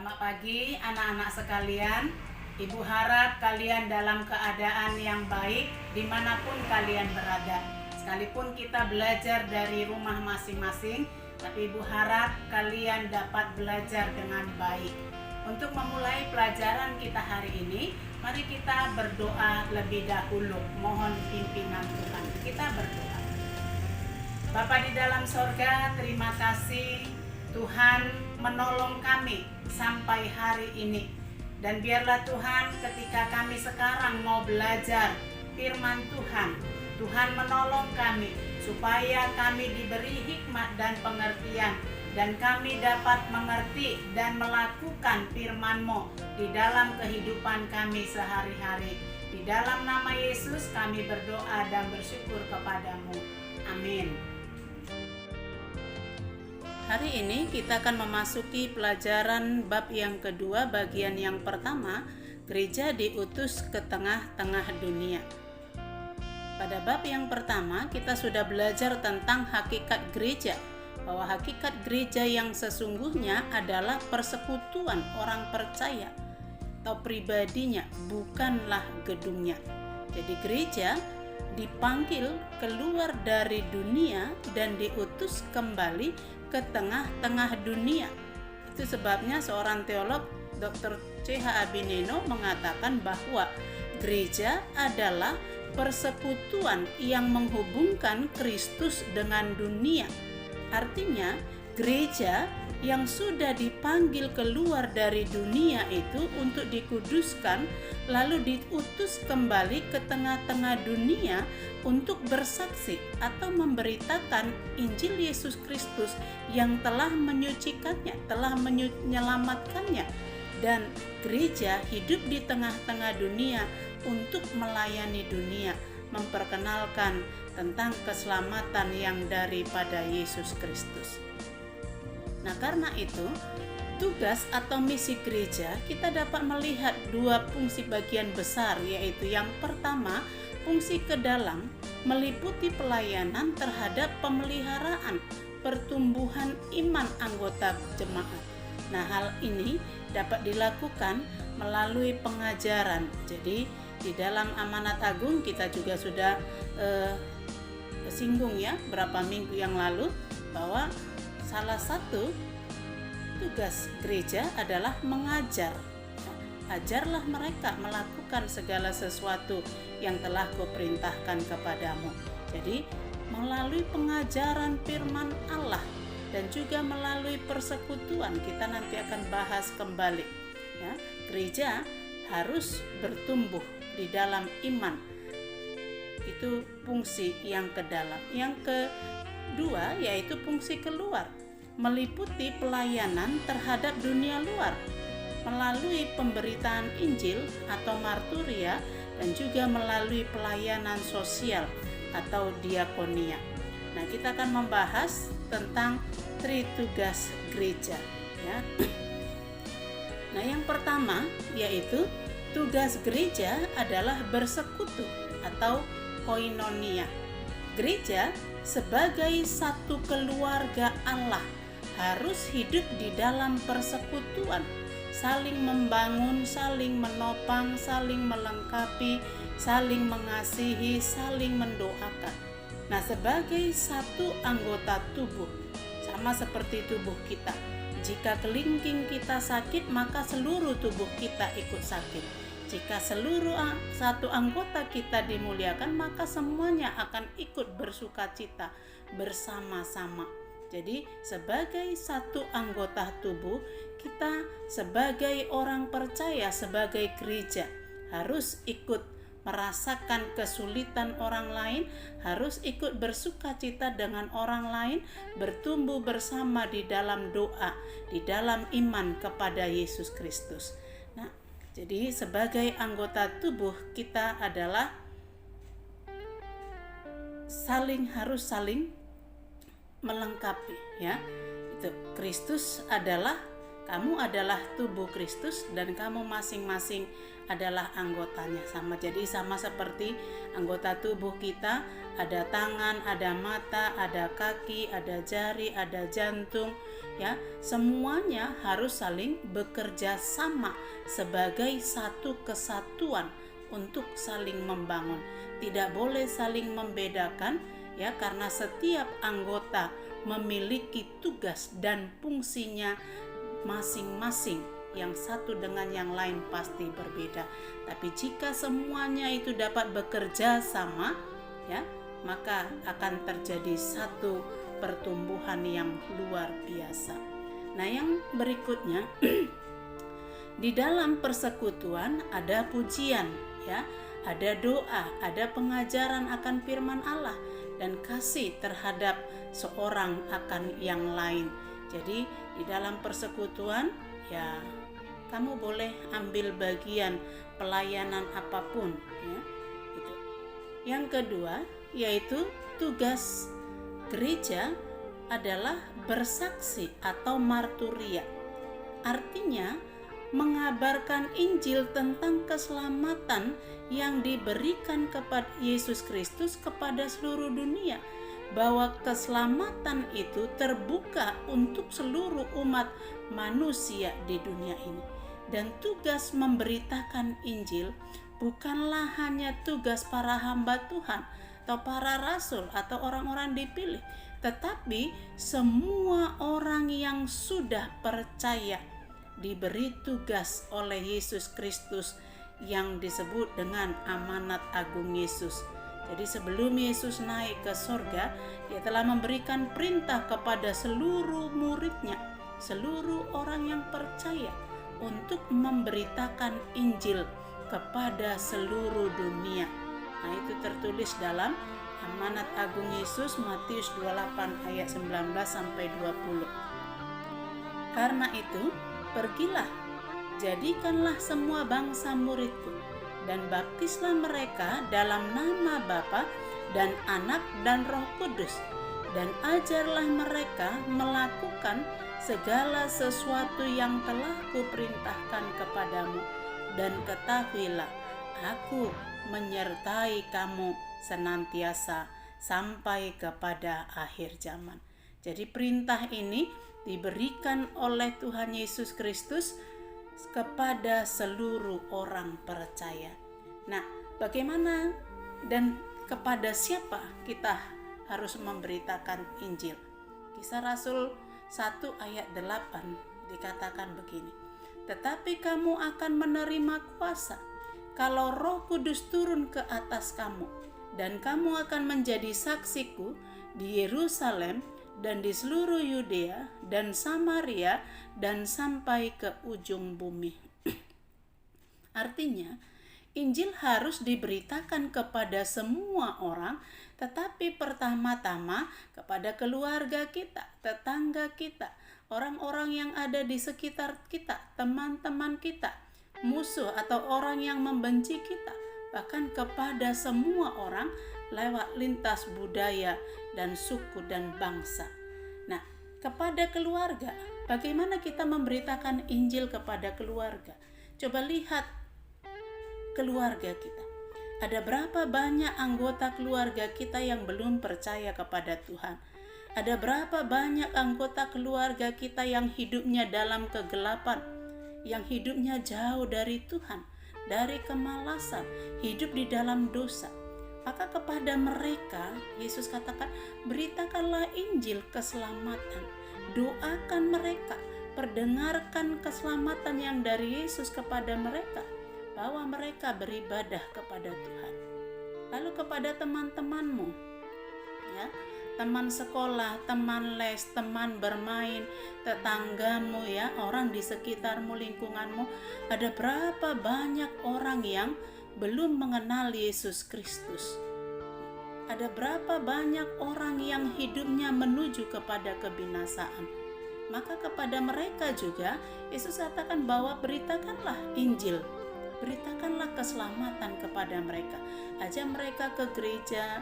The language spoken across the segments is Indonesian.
Selamat pagi anak-anak sekalian. Ibu harap kalian dalam keadaan yang baik dimanapun kalian berada. Sekalipun kita belajar dari rumah masing-masing, tapi Ibu harap kalian dapat belajar dengan baik. Untuk memulai pelajaran kita hari ini, mari kita berdoa lebih dahulu. Mohon pimpinan Tuhan. Kita berdoa. Bapa di dalam sorga, terima kasih Tuhan menolong kami sampai hari ini. Dan biarlah Tuhan, ketika kami sekarang mau belajar firman Tuhan, Tuhan menolong kami supaya kami diberi hikmat dan pengertian, dan kami dapat mengerti dan melakukan firman-Mu di dalam kehidupan kami sehari-hari. Di dalam nama Yesus kami berdoa dan bersyukur kepadamu. Amin. Hari ini kita akan memasuki pelajaran bab yang kedua, bagian yang pertama, gereja diutus ke tengah-tengah dunia. Pada bab yang pertama kita sudah belajar tentang hakikat gereja, bahwa hakikat gereja yang sesungguhnya adalah persekutuan orang percaya atau pribadinya, bukanlah gedungnya. Jadi gereja dipanggil keluar dari dunia dan diutus kembali ke tengah-tengah dunia. Itu sebabnya seorang teolog, Dr. C.H. Abineno, mengatakan bahwa gereja adalah persekutuan yang menghubungkan Kristus dengan dunia. Artinya, gereja yang sudah dipanggil keluar dari dunia itu untuk dikuduskan, lalu diutus kembali ke tengah-tengah dunia untuk bersaksi atau memberitakan Injil Yesus Kristus yang telah menyucikannya, telah menyelamatkannya. Dan gereja hidup di tengah-tengah dunia untuk melayani dunia, memperkenalkan tentang keselamatan yang daripada Yesus Kristus. Nah, karena itu, tugas atau misi gereja kita dapat melihat dua fungsi bagian besar, yaitu yang pertama, fungsi ke dalam meliputi pelayanan terhadap pemeliharaan pertumbuhan iman anggota jemaat. Nah, hal ini dapat dilakukan melalui pengajaran. Jadi, di dalam Amanat Agung kita juga sudah singgung ya berapa minggu yang lalu bahwa salah satu tugas gereja adalah mengajar. Ajarlah mereka melakukan segala sesuatu yang telah kuperintahkan kepadamu. Jadi melalui pengajaran firman Allah dan juga melalui persekutuan, kita nanti akan bahas kembali ya, gereja harus bertumbuh di dalam iman. Itu fungsi yang ke dalam. Yang kedua yaitu fungsi keluar, meliputi pelayanan terhadap dunia luar melalui pemberitaan Injil atau marturia, dan juga melalui pelayanan sosial atau diakonia. Nah, kita akan membahas tentang tritugas gereja ya. Nah, yang pertama yaitu tugas gereja adalah bersekutu atau koinonia. Gereja sebagai satu keluarga Allah harus hidup di dalam persekutuan, saling membangun, saling menopang, saling melengkapi, saling mengasihi, saling mendoakan. Nah, sebagai satu anggota tubuh, sama seperti tubuh kita. Jika kelingking kita sakit, maka seluruh tubuh kita ikut sakit. Jika satu anggota kita dimuliakan, maka semuanya akan ikut bersukacita bersama-sama. Jadi sebagai satu anggota tubuh, kita sebagai orang percaya, sebagai gereja harus ikut merasakan kesulitan orang lain, harus ikut bersukacita dengan orang lain, bertumbuh bersama di dalam doa, di dalam iman kepada Yesus Kristus. Nah, jadi sebagai anggota tubuh kita adalah harus saling melengkapi ya. Itu Kristus kamu adalah tubuh Kristus dan kamu masing-masing adalah anggotanya sama. Jadi sama seperti anggota tubuh kita ada tangan, ada mata, ada kaki, ada jari, ada jantung, ya. Semuanya harus saling bekerja sama sebagai satu kesatuan untuk saling membangun. Tidak boleh saling membedakan, ya, karena setiap anggota memiliki tugas dan fungsinya masing-masing, yang satu dengan yang lain pasti berbeda. Tapi jika semuanya itu dapat bekerja sama, ya, maka akan terjadi satu pertumbuhan yang luar biasa. Nah, yang berikutnya di dalam persekutuan ada pujian, ya, ada doa, ada pengajaran akan firman Allah, dan kasih terhadap seorang akan yang lain. Jadi di dalam persekutuan, ya, kamu boleh ambil bagian pelayanan apapun, ya, gitu. Yang kedua yaitu tugas gereja adalah bersaksi atau marturia. Artinya mengabarkan Injil tentang keselamatan yang diberikan kepada Yesus Kristus kepada seluruh dunia, bahwa keselamatan itu terbuka untuk seluruh umat manusia di dunia ini. Dan tugas memberitakan Injil bukanlah hanya tugas para hamba Tuhan atau para rasul atau orang-orang dipilih, tetapi semua orang yang sudah percaya diberi tugas oleh Yesus Kristus yang disebut dengan amanat agung Yesus. Jadi sebelum Yesus naik ke surga, dia telah memberikan perintah kepada seluruh muridnya, seluruh orang yang percaya, untuk memberitakan Injil kepada seluruh dunia. Nah, itu tertulis dalam amanat agung Yesus Matius 28 ayat 19 sampai 20. Karena itu, pergilah, jadikanlah semua bangsa muridku, dan baptislah mereka dalam nama Bapa dan Anak dan Roh Kudus, dan ajarlah mereka melakukan segala sesuatu yang telah kuperintahkan kepadamu, dan ketahuilah, aku menyertai kamu senantiasa sampai kepada akhir zaman. Jadi perintah ini diberikan oleh Tuhan Yesus Kristus kepada seluruh orang percaya. Nah, bagaimana dan kepada siapa kita harus memberitakan Injil? Kisah Rasul 1 ayat 8 dikatakan begini, tetapi kamu akan menerima kuasa kalau Roh Kudus turun ke atas kamu, dan kamu akan menjadi saksiku di Yerusalem dan di seluruh Yudea dan Samaria dan sampai ke ujung bumi. Artinya, Injil harus diberitakan kepada semua orang, tetapi pertama-tama kepada keluarga kita, tetangga kita, orang-orang yang ada di sekitar kita, teman-teman kita, musuh atau orang yang membenci kita, bahkan kepada semua orang lewat lintas budaya dan suku dan bangsa. Nah, kepada keluarga, bagaimana kita memberitakan Injil kepada keluarga? Coba lihat keluarga kita. Ada berapa banyak anggota keluarga kita yang belum percaya kepada Tuhan? Ada berapa banyak anggota keluarga kita yang hidupnya dalam kegelapan, yang hidupnya jauh dari Tuhan, dari kemalasan, hidup di dalam dosa? Maka kepada mereka Yesus katakan, beritakanlah Injil keselamatan, doakan mereka, perdengarkan keselamatan yang dari Yesus kepada mereka, bahwa mereka beribadah kepada Tuhan. Lalu kepada teman-temanmu, ya, teman sekolah, teman les, teman bermain, tetanggamu, ya, orang di sekitarmu, lingkunganmu, ada berapa banyak orang yang belum mengenal Yesus Kristus? Ada berapa banyak orang yang hidupnya menuju kepada kebinasaan? Maka kepada mereka juga Yesus katakan bahwa beritakanlah Injil, beritakanlah keselamatan kepada mereka. Ajak mereka ke gereja,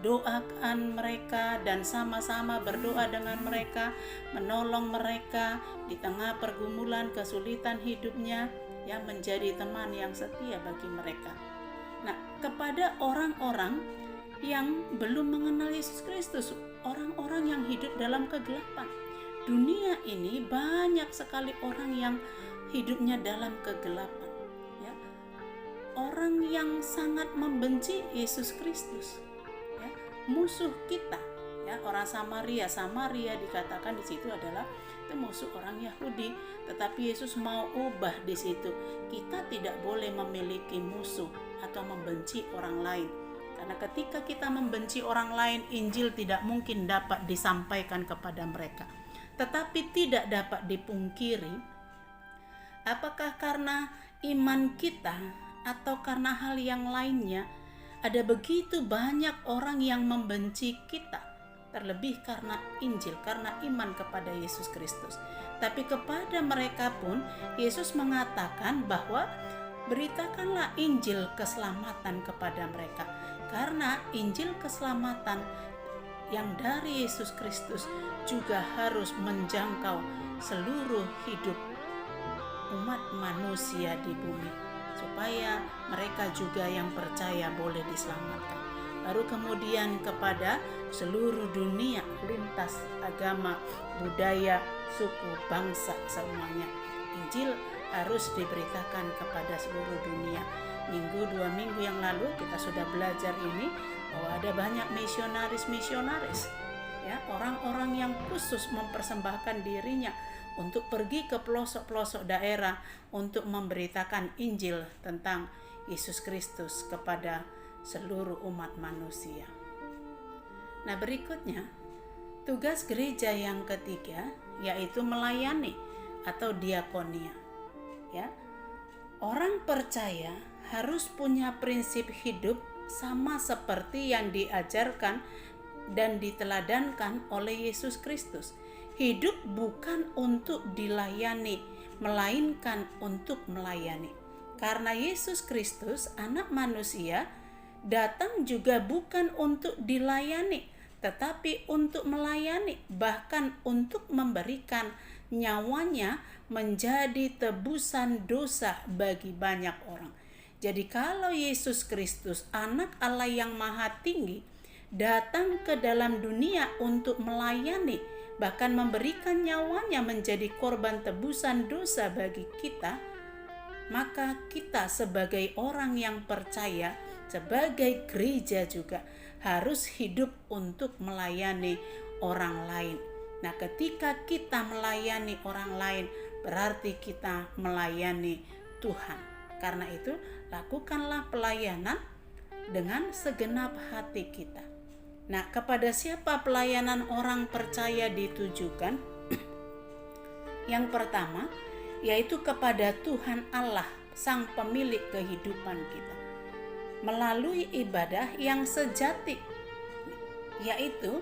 doakan mereka dan sama-sama berdoa dengan mereka, menolong mereka di tengah pergumulan kesulitan hidupnya, yang menjadi teman yang setia bagi mereka. Nah, kepada orang-orang yang belum mengenal Yesus Kristus, orang-orang yang hidup dalam kegelapan. Dunia ini banyak sekali orang yang hidupnya dalam kegelapan, ya. Orang yang sangat membenci Yesus Kristus, ya. Musuh kita, ya. Orang Samaria dikatakan di situ adalah itu musuh orang Yahudi, tetapi Yesus mau ubah di situ. Kita tidak boleh memiliki musuh atau membenci orang lain. Karena ketika kita membenci orang lain, Injil tidak mungkin dapat disampaikan kepada mereka. Tetapi tidak dapat dipungkiri, apakah karena iman kita atau karena hal yang lainnya, ada begitu banyak orang yang membenci kita, terlebih karena Injil, karena iman kepada Yesus Kristus. Tapi kepada mereka pun Yesus mengatakan bahwa beritakanlah Injil keselamatan kepada mereka, karena Injil keselamatan yang dari Yesus Kristus juga harus menjangkau seluruh hidup umat manusia di bumi, supaya mereka juga yang percaya boleh diselamatkan. Baru kemudian kepada seluruh dunia, lintas agama, budaya, suku, bangsa, semuanya. Injil harus diberitakan kepada seluruh dunia. 2 minggu yang lalu kita sudah belajar ini bahwa ada banyak misionaris, ya, orang-orang yang khusus mempersembahkan dirinya untuk pergi ke pelosok-pelosok daerah untuk memberitakan Injil tentang Yesus Kristus kepada seluruh umat manusia. Nah, berikutnya tugas gereja yang ketiga yaitu melayani atau diakonia. Ya, orang percaya harus punya prinsip hidup sama seperti yang diajarkan dan diteladankan oleh Yesus Kristus. Hidup bukan untuk dilayani, melainkan untuk melayani. Karena Yesus Kristus, Anak Manusia, datang juga bukan untuk dilayani, tetapi untuk melayani, bahkan untuk memberikan nyawanya menjadi tebusan dosa bagi banyak orang. Jadi kalau Yesus Kristus, Anak Allah yang Maha Tinggi, datang ke dalam dunia untuk melayani, bahkan memberikan nyawanya menjadi korban tebusan dosa bagi kita, maka kita sebagai orang yang percaya, sebagai gereja juga harus hidup untuk melayani orang lain. Nah, ketika kita melayani orang lain, berarti kita melayani Tuhan. Karena itu, lakukanlah pelayanan dengan segenap hati kita. Nah, kepada siapa pelayanan orang percaya ditujukan? Yang pertama, yaitu kepada Tuhan Allah, Sang Pemilik kehidupan kita, melalui ibadah yang sejati, yaitu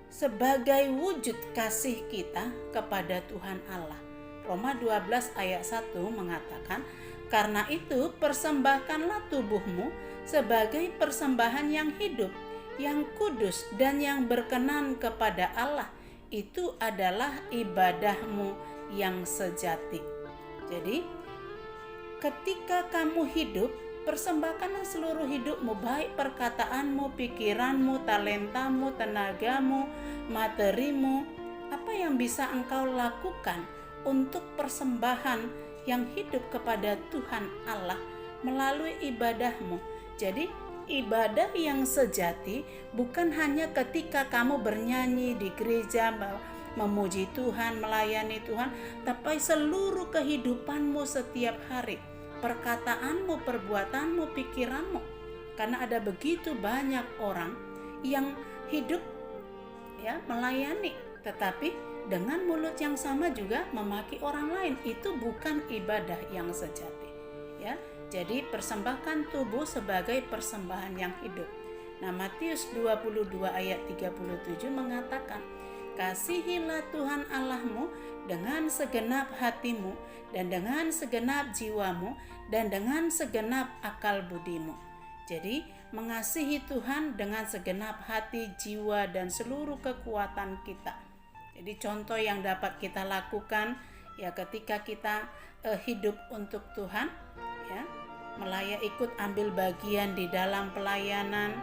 sebagai wujud kasih kita kepada Tuhan Allah. Roma 12 ayat 1 mengatakan, karena itu persembahkanlah tubuhmu sebagai persembahan yang hidup, yang kudus dan yang berkenan kepada Allah. Itu adalah ibadahmu yang sejati. Jadi, ketika kamu hidup, persembahkanlah seluruh hidupmu, baik perkataanmu, pikiranmu, talentamu, tenagamu, materimu, apa yang bisa engkau lakukan untuk persembahan yang hidup kepada Tuhan Allah melalui ibadahmu. Jadi ibadah yang sejati bukan hanya ketika kamu bernyanyi di gereja, memuji Tuhan, melayani Tuhan, tapi seluruh kehidupanmu setiap hari, perkataanmu, perbuatanmu, pikiranmu. Karena ada begitu banyak orang yang hidup ya melayani, tetapi dengan mulut yang sama juga memaki orang lain. Itu bukan ibadah yang sejati, ya. Jadi persembahkan tubuh sebagai persembahan yang hidup. Nah, Matius 22 ayat 37 mengatakan, kasihilah Tuhan Allahmu dengan segenap hatimu dan dengan segenap jiwamu dan dengan segenap akal budimu. Jadi mengasihi Tuhan dengan segenap hati, jiwa, dan seluruh kekuatan kita. Jadi contoh yang dapat kita lakukan ya ketika kita hidup untuk Tuhan, ya, ikut ambil bagian di dalam pelayanan,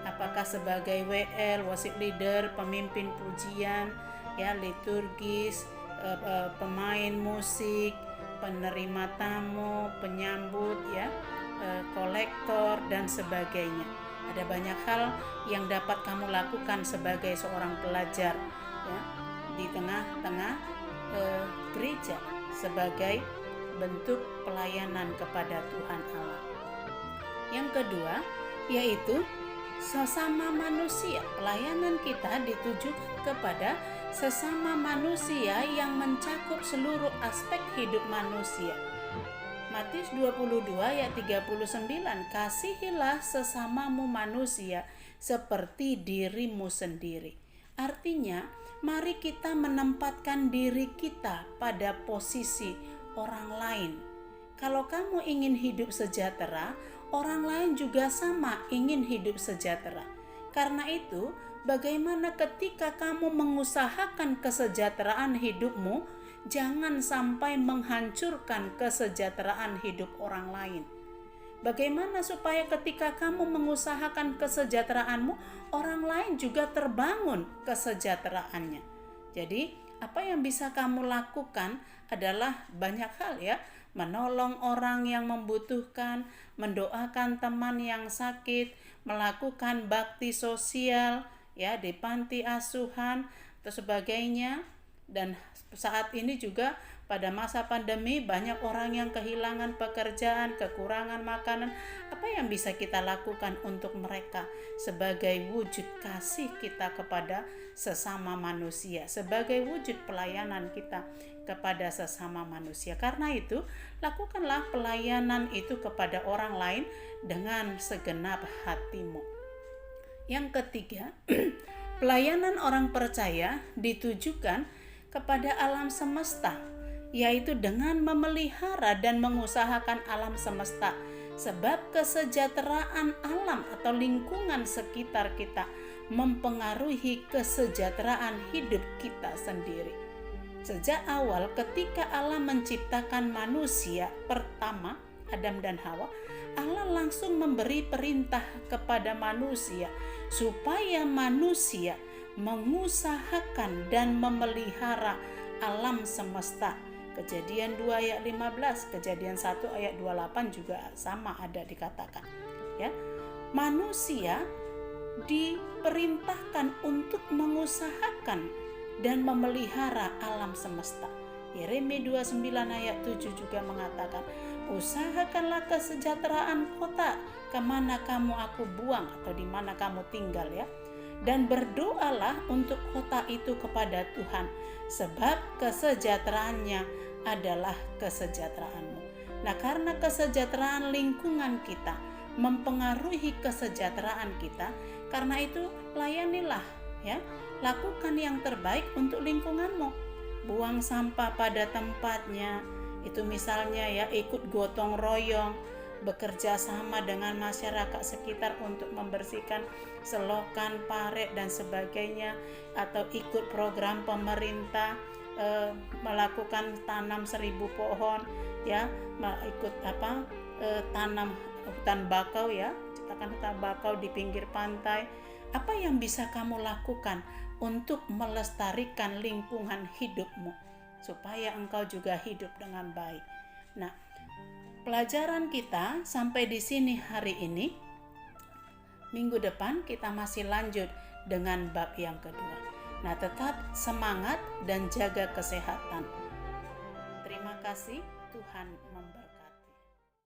apakah sebagai WL, worship leader, pemimpin pujian, ya, liturgis, pemain musik, penerima tamu, penyambut, ya, kolektor dan sebagainya. Ada banyak hal yang dapat kamu lakukan sebagai seorang pelajar, ya, di tengah-tengah gereja sebagai bentuk pelayanan kepada Tuhan Allah. Yang kedua yaitu sesama manusia. Pelayanan kita ditujukan kepada sesama manusia yang mencakup seluruh aspek hidup manusia. Matius 22 ayat 39, kasihilah sesamamu manusia seperti dirimu sendiri. Artinya, mari kita menempatkan diri kita pada posisi orang lain. Kalau kamu ingin hidup sejahtera, orang lain juga sama ingin hidup sejahtera. Karena itu, bagaimana ketika kamu mengusahakan kesejahteraan hidupmu, jangan sampai menghancurkan kesejahteraan hidup orang lain. Bagaimana supaya ketika kamu mengusahakan kesejahteraanmu, orang lain juga terbangun kesejahteraannya. Jadi, apa yang bisa kamu lakukan adalah banyak hal, ya. Menolong orang yang membutuhkan, mendoakan teman yang sakit, melakukan bakti sosial, ya, di panti asuhan atau sebagainya. Dan saat ini juga pada masa pandemi banyak orang yang kehilangan pekerjaan, kekurangan makanan. Apa yang bisa kita lakukan untuk mereka sebagai wujud kasih kita kepada sesama manusia, sebagai wujud pelayanan kita kepada sesama manusia. Karena itu, lakukanlah pelayanan itu kepada orang lain dengan segenap hatimu. Yang ketiga, pelayanan orang percaya ditujukan kepada alam semesta, yaitu dengan memelihara dan mengusahakan alam semesta, sebab kesejahteraan alam atau lingkungan sekitar kita mempengaruhi kesejahteraan hidup kita sendiri. Sejak awal ketika Allah menciptakan manusia pertama, Adam dan Hawa, Allah langsung memberi perintah kepada manusia supaya manusia mengusahakan dan memelihara alam semesta. Kejadian 2 ayat 15, Kejadian 1 ayat 28 juga sama ada dikatakan, ya. Manusia diperintahkan untuk mengusahakan dan memelihara alam semesta. Yeremia 29 ayat 7 juga mengatakan, usahakanlah kesejahteraan kota kemana kamu aku buang atau di mana kamu tinggal, ya. Dan berdoalah untuk kota itu kepada Tuhan, sebab kesejahteraannya adalah kesejahteraanmu. Nah, karena kesejahteraan lingkungan kita mempengaruhi kesejahteraan kita, karena itu layanilah, ya, lakukan yang terbaik untuk lingkunganmu. Buang sampah pada tempatnya, itu misalnya, ya, ikut gotong royong, bekerja sama dengan masyarakat sekitar untuk membersihkan selokan, parit dan sebagainya, atau ikut program pemerintah melakukan tanam 1000 pohon, ya, ikut tanam hutan bakau, ya, ciptakan hutan bakau di pinggir pantai. Apa yang bisa kamu lakukan untuk melestarikan lingkungan hidupmu supaya engkau juga hidup dengan baik? Nah, pelajaran kita sampai di sini hari ini. Minggu depan kita masih lanjut dengan bab yang kedua. Nah, tetap semangat dan jaga kesehatan. Terima kasih, Tuhan memberkati.